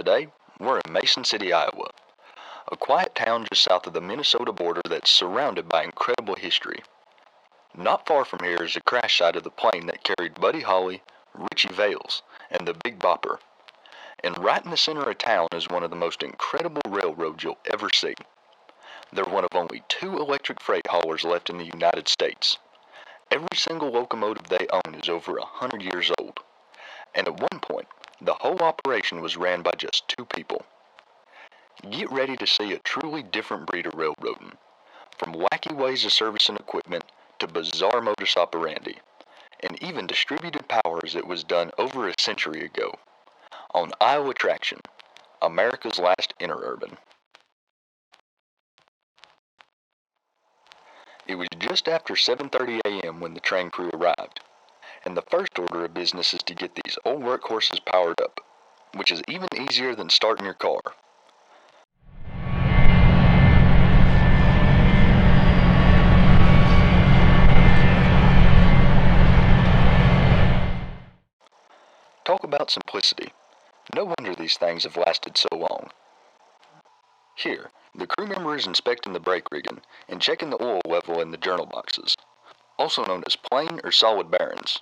Today, we're in Mason City, Iowa, a quiet town just south of the Minnesota border that's surrounded by incredible history. Not far from here is the crash site of the plane that carried Buddy Holly, Richie Valens, and the Big Bopper. And right in the center of town is one of the most incredible railroads you'll ever see. They're one of only 2 electric freight haulers left in the United States. Every single locomotive they own is over 100 years old. And at one point, the whole operation was ran by just 2 people. Get ready to see a truly different breed of railroading, from wacky ways of servicing equipment to bizarre modus operandi, and even distributed power as it was done over a century ago. On Iowa Traction, America's last interurban. It was just after 7:30 a.m. when the train crew arrived, and the first order of business is to get these old workhorses powered up, which is even easier than starting your car. Talk about simplicity. No wonder these things have lasted so long. Here, the crew member is inspecting the brake rigging and checking the oil level in the journal boxes, also known as plain or solid bearings.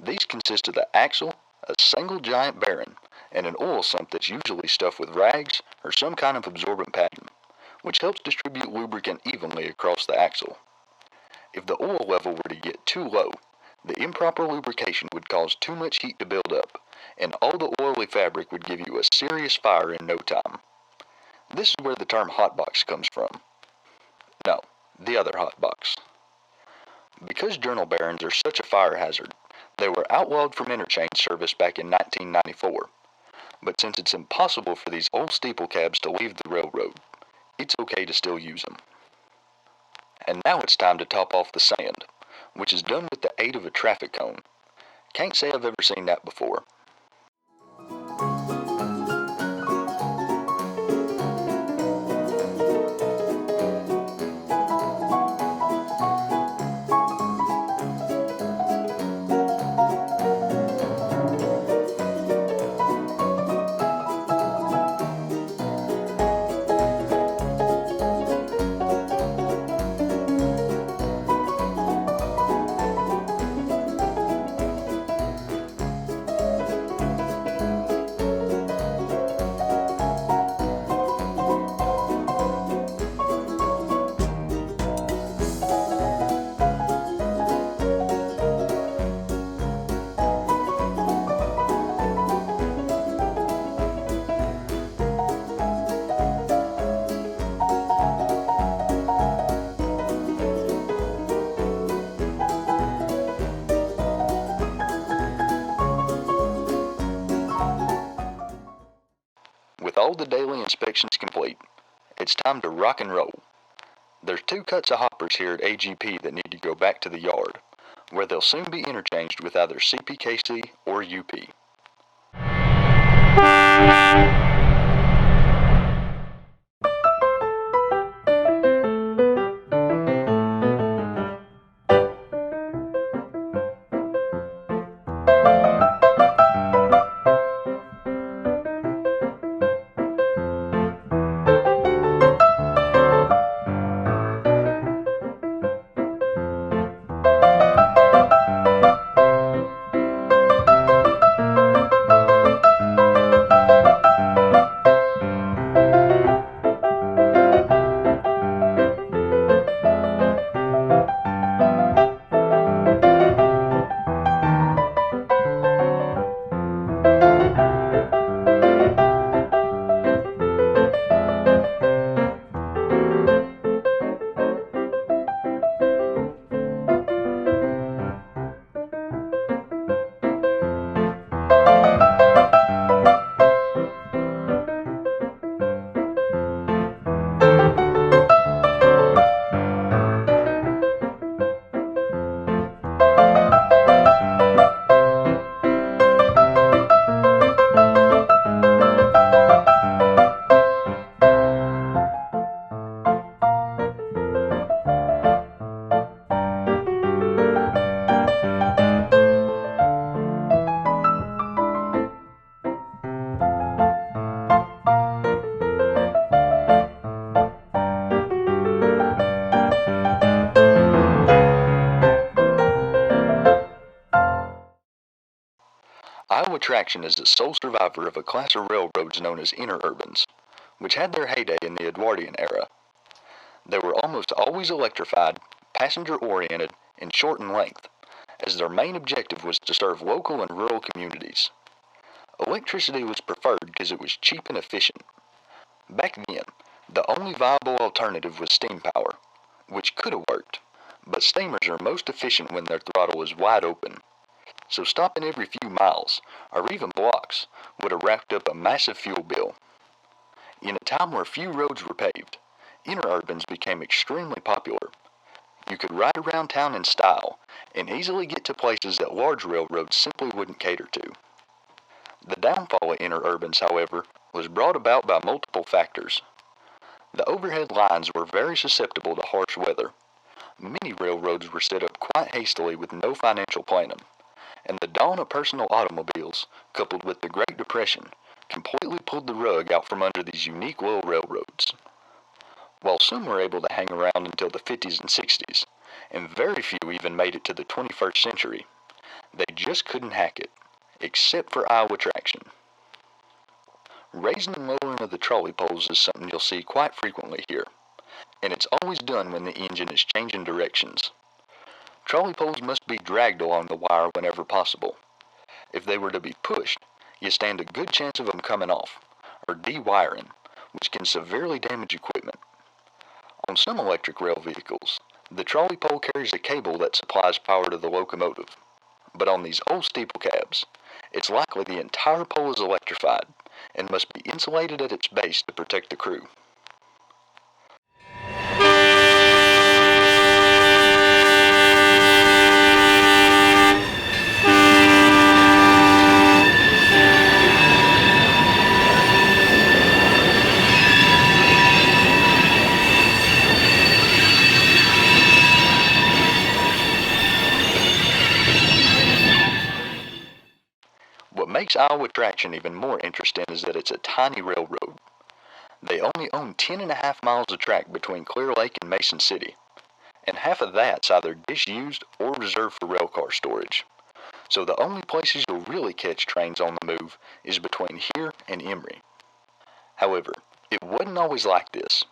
These consist of the axle, a single giant bearing, and an oil sump that's usually stuffed with rags or some kind of absorbent pattern, which helps distribute lubricant evenly across the axle. If the oil level were to get too low, the improper lubrication would cause too much heat to build up, and all the oily fabric would give you a serious fire in no time. This is where the term hotbox comes from. No, the other hotbox. Because journal bearings are such a fire hazard, they were outlawed from interchange service back in 1994. But since it's impossible for these old steeple cabs to leave the railroad, it's okay to still use them. And now it's time to top off the sand, which is done with the aid of a traffic cone. Can't say I've ever seen that before. With all the daily inspections complete, it's time to rock and roll. There's 2 cuts of hoppers here at AGP that need to go back to the yard, where they'll soon be interchanged with either CPKC or UP. Iowa Traction is the sole survivor of a class of railroads known as interurbans, which had their heyday in the Edwardian era. They were almost always electrified, passenger-oriented, and short in length, as their main objective was to serve local and rural communities. Electricity was preferred because it was cheap and efficient. Back then, the only viable alternative was steam power, which could have worked, but steamers are most efficient when their throttle is wide open. So stopping every few miles, or even blocks, would have racked up a massive fuel bill. In a time where few roads were paved, interurbans became extremely popular. You could ride around town in style and easily get to places that large railroads simply wouldn't cater to. The downfall of interurbans, however, was brought about by multiple factors. The overhead lines were very susceptible to harsh weather. Many railroads were set up quite hastily with no financial planning, and the dawn of personal automobiles, coupled with the Great Depression, completely pulled the rug out from under these unique little railroads. While some were able to hang around until the 50s and 60s, and very few even made it to the 21st century, they just couldn't hack it, except for Iowa Traction. Raising and lowering of the trolley poles is something you'll see quite frequently here, and it's always done when the engine is changing directions. Trolley poles must be dragged along the wire whenever possible. If they were to be pushed, you stand a good chance of them coming off, or de-wiring, which can severely damage equipment. On some electric rail vehicles, the trolley pole carries a cable that supplies power to the locomotive, but on these old steeple cabs, it's likely the entire pole is electrified and must be insulated at its base to protect the crew. What makes Iowa Traction even more interesting is that it's a tiny railroad. They only own 10.5 miles of track between Clear Lake and Mason City, and half of that's either disused or reserved for railcar storage. So the only places you'll really catch trains on the move is between here and Emory. However, it wasn't always like this.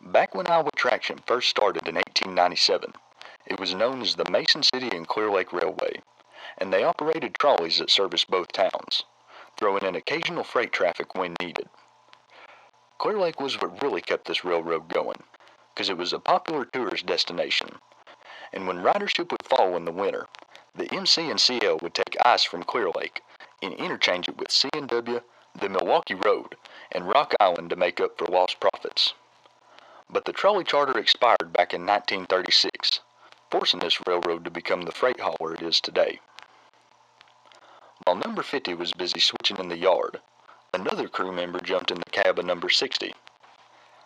Back when Iowa Traction first started in 1897, it was known as the Mason City and Clear Lake Railway, and they operated trolleys that serviced both towns, throwing in occasional freight traffic when needed. Clear Lake was what really kept this railroad going, because it was a popular tourist destination, and when ridership would fall in the winter, the MC and CL would take ice from Clear Lake and interchange it with C&W, the Milwaukee Road, and Rock Island to make up for lost profits. But the trolley charter expired back in 1936, forcing this railroad to become the freight hauler it is today. While number 50 was busy switching in the yard, another crew member jumped in the cab of number 60.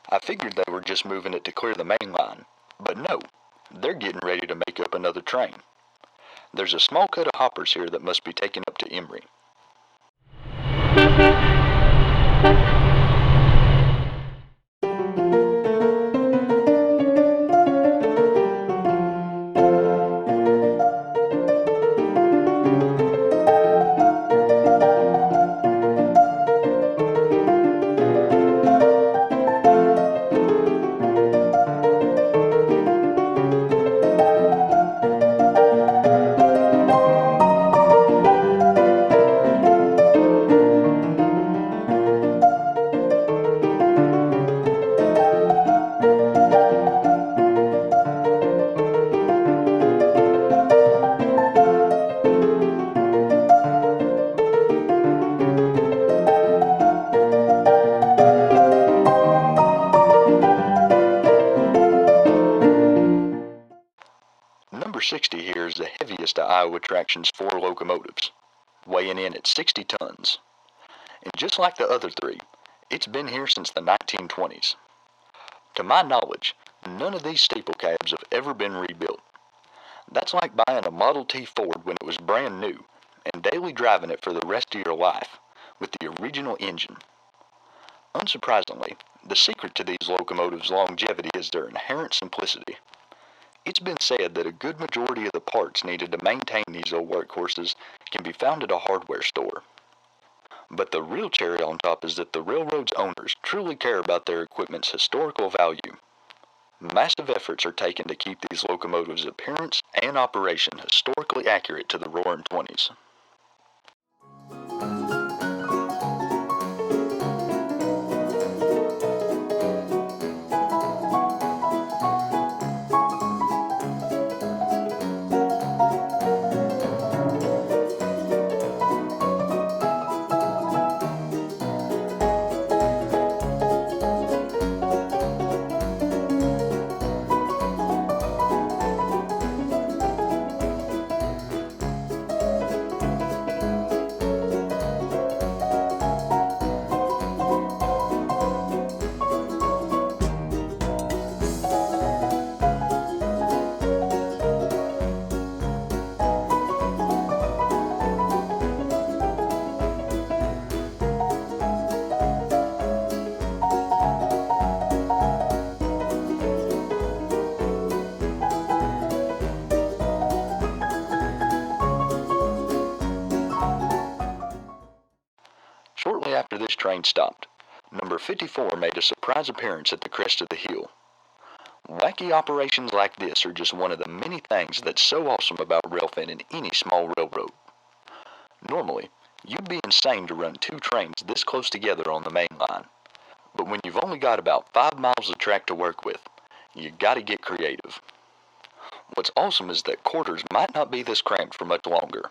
I figured they were just moving it to clear the main line, but no, they're getting ready to make up another train. There's a small cut of hoppers here that must be taken up to Emory. Number 60 here is the heaviest of Iowa Traction's 4 locomotives, weighing in at 60 tons. And just like the other 3, it's been here since the 1920s. To my knowledge, none of these steeple cabs have ever been rebuilt. That's like buying a Model T Ford when it was brand new and daily driving it for the rest of your life with the original engine. Unsurprisingly, the secret to these locomotives' longevity is their inherent simplicity. It's been said that a good majority of the parts needed to maintain these old workhorses can be found at a hardware store. But the real cherry on top is that the railroad's owners truly care about their equipment's historical value. Massive efforts are taken to keep these locomotives' appearance and operation historically accurate to the Roaring Twenties. Shortly after this train stopped, number 54 made a surprise appearance at the crest of the hill. Wacky operations like this are just one of the many things that's so awesome about railfan in any small railroad. Normally, you'd be insane to run two trains this close together on the main line. But when you've only got about 5 miles of track to work with, you gotta get creative. What's awesome is that quarters might not be this cramped for much longer.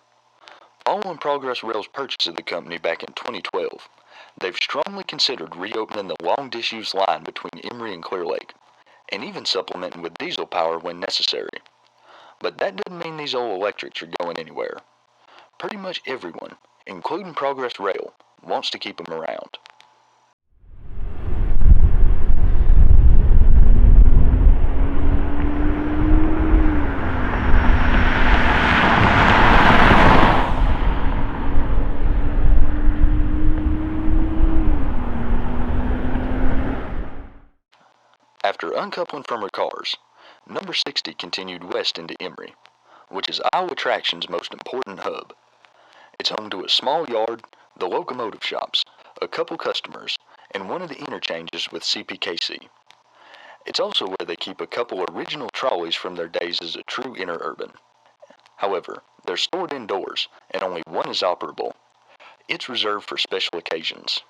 Following Progress Rail's purchase of the company back in 2012, they've strongly considered reopening the long disused line between Emory and Clear Lake, and even supplementing with diesel power when necessary. But that doesn't mean these old electrics are going anywhere. Pretty much everyone, including Progress Rail, wants to keep them around. After uncoupling from her cars, number 60 continued west into Emory, which is Iowa Traction's most important hub. It's home to a small yard, the locomotive shops, a couple customers, and one of the interchanges with CPKC. It's also where they keep a couple original trolleys from their days as a true interurban. However, they're stored indoors, and only one is operable. It's reserved for special occasions.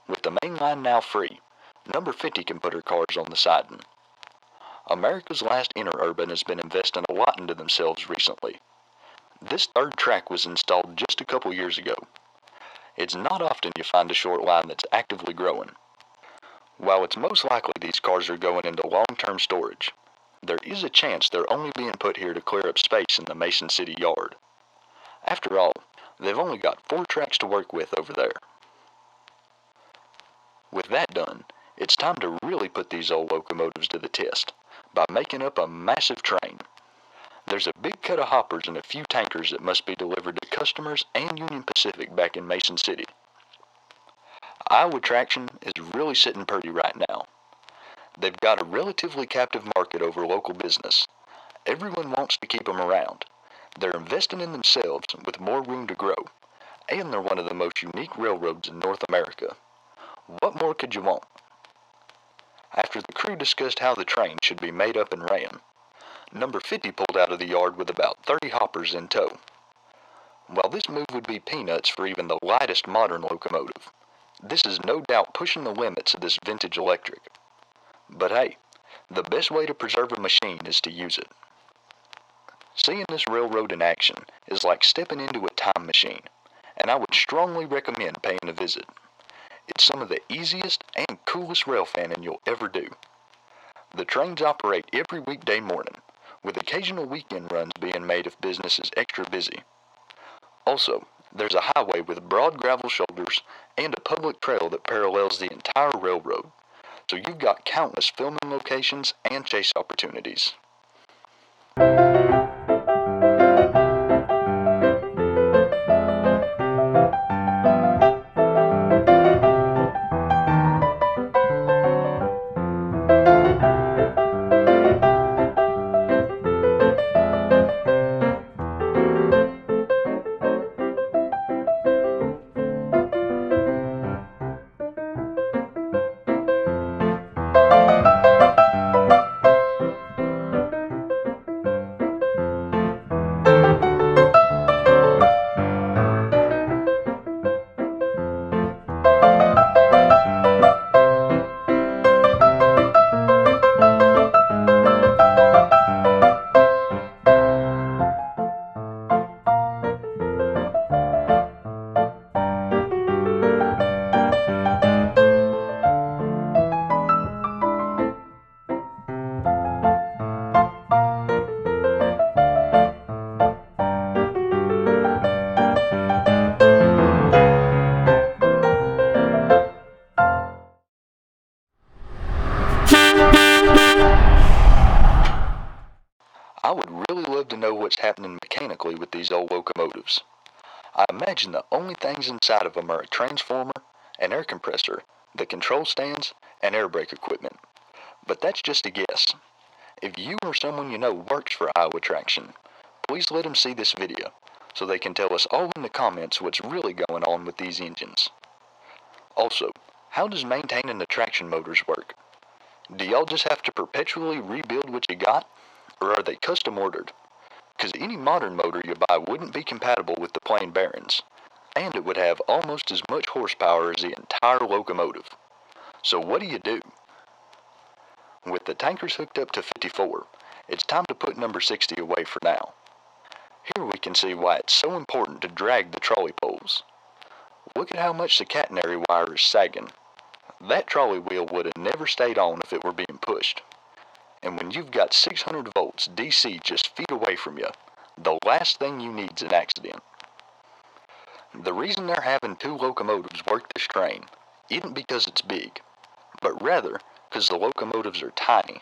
With the main line now free, number 50 can put her cars on the siding. America's last interurban has been investing a lot into themselves recently. This third track was installed just a couple years ago. It's not often you find a short line that's actively growing. While it's most likely these cars are going into long-term storage, there is a chance they're only being put here to clear up space in the Mason City yard. After all, they've only got 4 tracks to work with over there. With that done, it's time to really put these old locomotives to the test by making up a massive train. There's a big cut of hoppers and a few tankers that must be delivered to customers and Union Pacific back in Mason City. Iowa Traction is really sitting pretty right now. They've got a relatively captive market over local business. Everyone wants to keep them around. They're investing in themselves with more room to grow, and they're one of the most unique railroads in North America. What more could you want? After the crew discussed how the train should be made up and ran, number 50 pulled out of the yard with about 30 hoppers in tow. While this move would be peanuts for even the lightest modern locomotive, this is no doubt pushing the limits of this vintage electric. But hey, the best way to preserve a machine is to use it. Seeing this railroad in action is like stepping into a time machine, and I would strongly recommend paying a visit. It's some of the easiest and coolest rail fanning you'll ever do. The trains operate every weekday morning, with occasional weekend runs being made if business is extra busy. Also, There's a highway with broad gravel shoulders and a public trail that parallels the entire railroad, so you've got countless filming locations and chase opportunities. I would really love to know what's happening mechanically with these old locomotives. I imagine the only things inside of them are a transformer, an air compressor, the control stands, and air brake equipment. But that's just a guess. If you or someone you know works for Iowa Traction, please let them see this video so they can tell us all in the comments what's really going on with these engines. Also, how does maintaining the traction motors work? Do y'all just have to perpetually rebuild what you got? Or are they custom ordered? Because any modern motor you buy wouldn't be compatible with the plain bearings, and it would have almost as much horsepower as the entire locomotive. So what do? With the tankers hooked up to 54, it's time to put number 60 away for now. Here we can see why it's so important to drag the trolley poles. Look at how much the catenary wire is sagging. That trolley wheel would have never stayed on if it were being pushed. And when you've got 600 volts DC just feet away from you, the last thing you need is an accident. The reason they're having two locomotives work this train isn't because it's big, but rather because the locomotives are tiny.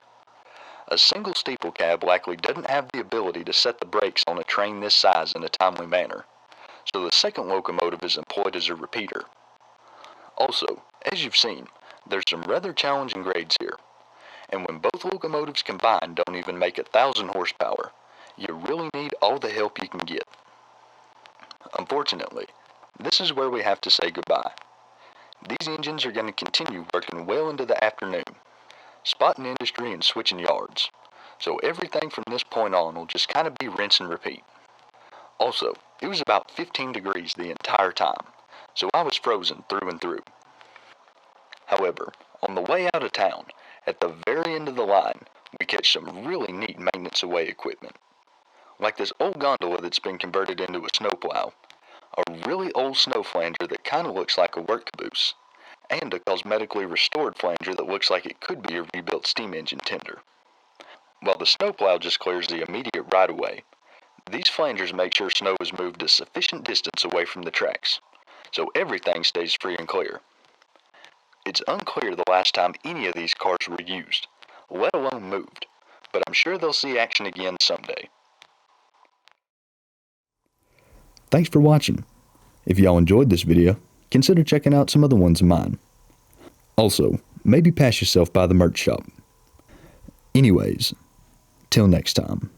A single steeple cab likely doesn't have the ability to set the brakes on a train this size in a timely manner, so the second locomotive is employed as a repeater. Also, as you've seen, there's some rather challenging grades here. And when both locomotives combined don't even make 1,000 horsepower, you really need all the help you can get. Unfortunately, this is where we have to say goodbye. These engines are going to continue working well into the afternoon, spotting industry and switching yards, so everything from this point on will just kind of be rinse and repeat. Also, it was about 15 degrees the entire time, so I was frozen through and through. However, on the way out of town, at the very end of the line, we catch some really neat maintenance away equipment. Like this old gondola that's been converted into a snowplow, a really old snow flanger that kind of looks like a work caboose, and a cosmetically restored flanger that looks like it could be a rebuilt steam engine tender. While the snowplow just clears the immediate right-of-way, these flangers make sure snow is moved a sufficient distance away from the tracks, so everything stays free and clear. It's unclear the last time any of these cars were used, let alone moved, but I'm sure they'll see action again someday. Thanks for watching. If y'all enjoyed this video, consider checking out some other ones of mine. Also, maybe pass yourself by the merch shop. Anyways, till next time.